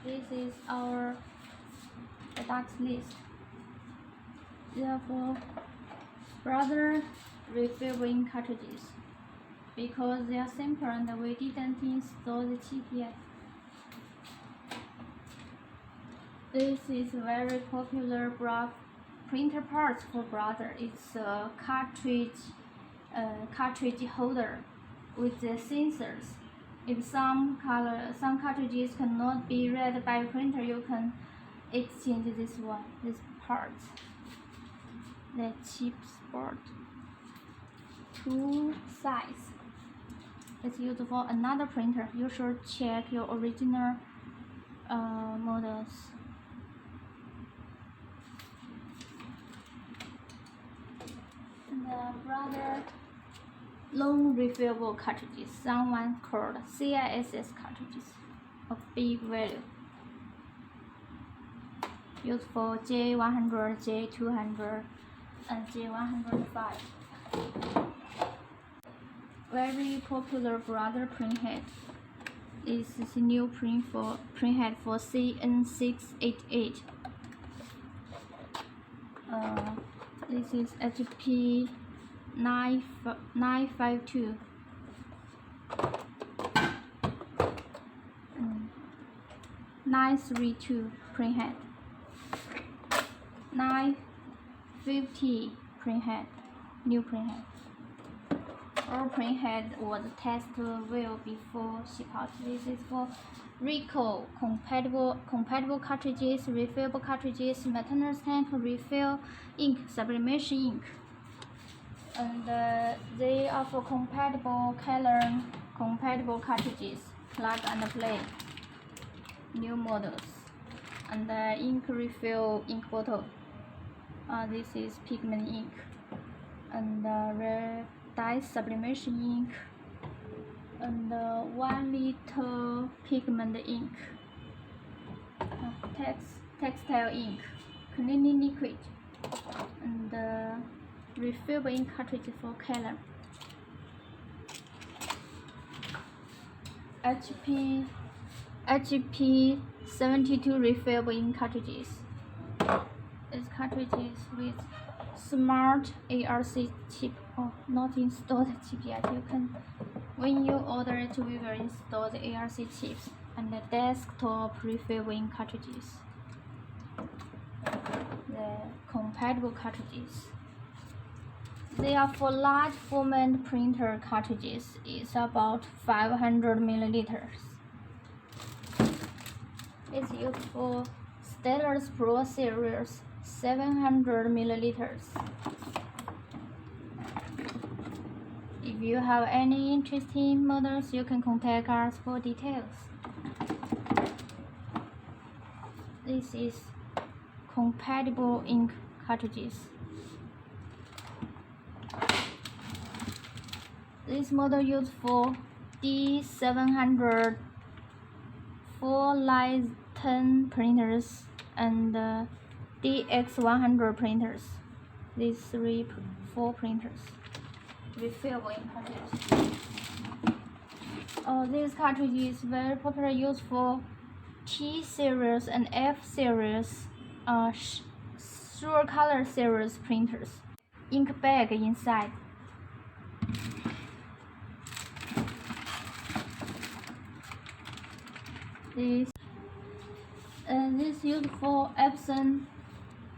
This is our product list. Therefore, brother refillable ink cartridges because they are simple and we didn't install the chip yet. This is very popular printer parts for brother. It's a cartridge holder with the sensors. If some cartridges cannot be read by printer, you can exchange this part. The chip sport. 2 size. It's used for another printer. You should check your original models. The brother long refillable cartridges, someone called Ciss cartridges of big value. Used for J100, J200, and J105. Very popular brother printhead. This is a new printhead for CN688. This is HP 952. 932 printhead. 950 printhead. New printhead. All printhead was tested well before ship out. This is for recall compatible cartridges, refillable cartridges, maintenance tank, refill ink, sublimation ink, and they are for compatible color, compatible cartridges, plug and play, new models, and ink refill ink bottle. This is pigment ink, and red dye sublimation ink, and 1 liter pigment ink, textile ink, cleaning liquid, and refillable ink cartridge for color. HP 72 refillable ink cartridges. These cartridges with smart ARC chip. Not installed chip yet. You can, when you order it, we will install the ARC chips and the desktop refillable ink cartridges. The compatible cartridges. They are for large format printer cartridges. It's about 500 milliliters. It's used for Stylus Pro series 700 milliliters. If you have any interesting models, you can contact us for details. This is compatible ink cartridges. This model used for D700 4x10 printers and DX100 printers. These 4 printers. Refillable ink cartridges. This cartridge is very popular, used for T series and F series, Sure Color series printers. Ink bag inside. This used for Epson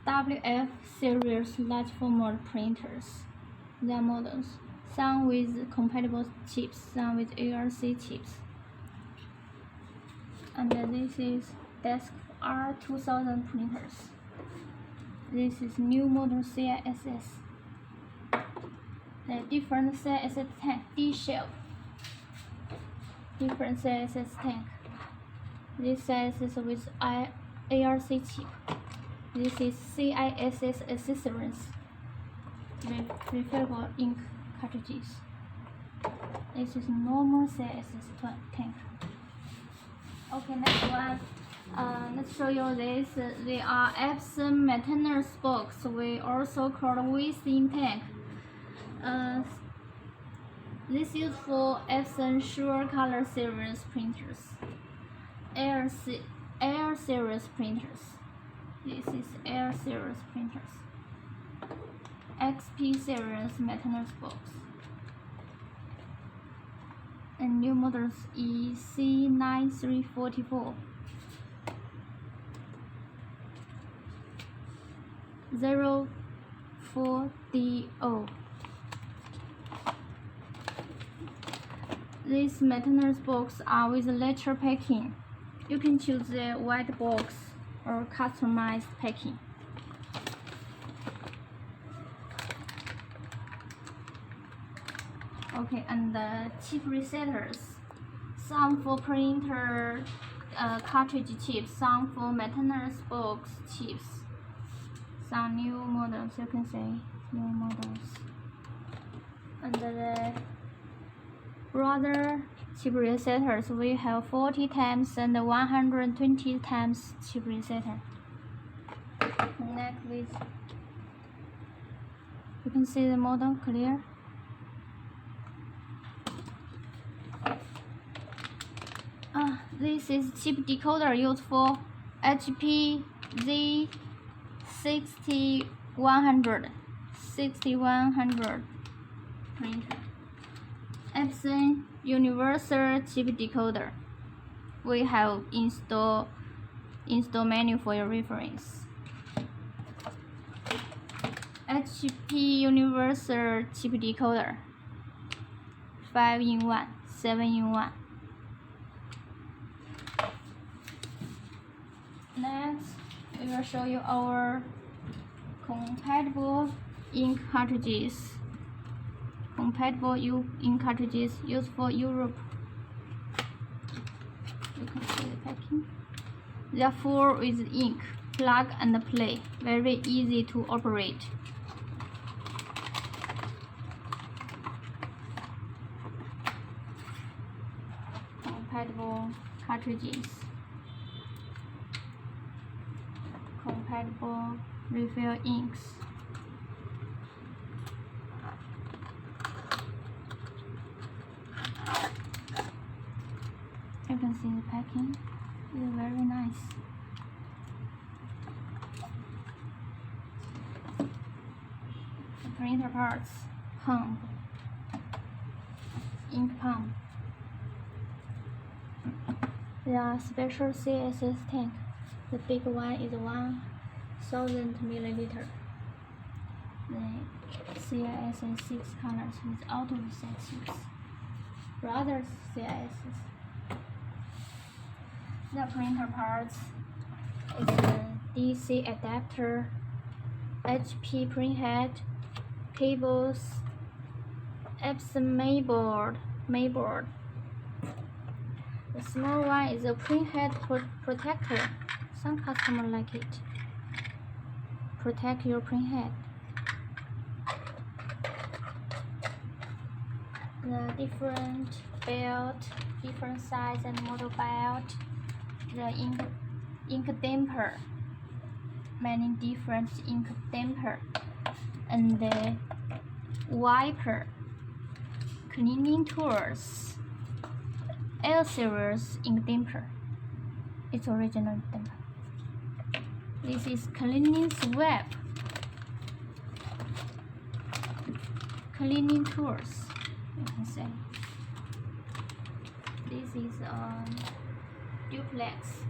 WF series large format printers. Their models, some with compatible chips, some with ARC chips. And this is Desk R2000 printers. This is new model CISS. The different CISS tank, D shell. Different CISS tank. This CISS with ARC chip. This is CISS accessories. Refillable ink cartridges. This is normal CISS tank. Okay, next one. Let's show you this. They are Epson maintenance box. We also call within tank. This is for Epson Sure Color series printers. L series printers. This is L series printers. XP series maintenance box. And new models EC9344. 04DO. These maintenance boxes are with letter packing. You can choose the white box or customized packing. Okay, and the chip resetters. Some for printer cartridge chips, some for maintenance box chips. Some new models, you can see new models. And the brother chip resetters, we have 40 times and 120 times chip resetter. Next, with you can see the model clear. This is chip decoder used for HP Z6100 printer. Epson universal chip decoder. We have install menu for your reference. HP universal chip decoder. 5-in-1, 7-in-1. Next, we will show you our compatible ink cartridges. Compatible ink cartridges used for Europe. You can see the packing. They are full with ink, plug and play. Very easy to operate. Compatible cartridges. Compatible refill inks. You can see the packing. It's very nice. The printer parts, pump, ink pump. There are special Ciss tank. The big one is 1000 milliliter. The Ciss 6 colors with auto reset chips. Brother Ciss. The printer parts is a DC adapter, HP printhead, cables, Epson mainboard. The small one is a printhead protector. Some customers like it. Protect your printhead. The different belt, different size and model belt. The ink damper. Many different ink damper. And the wiper. Cleaning tools. L series ink damper. It's original damper. This is cleaning swab. Cleaning tools. You can see. This is duplex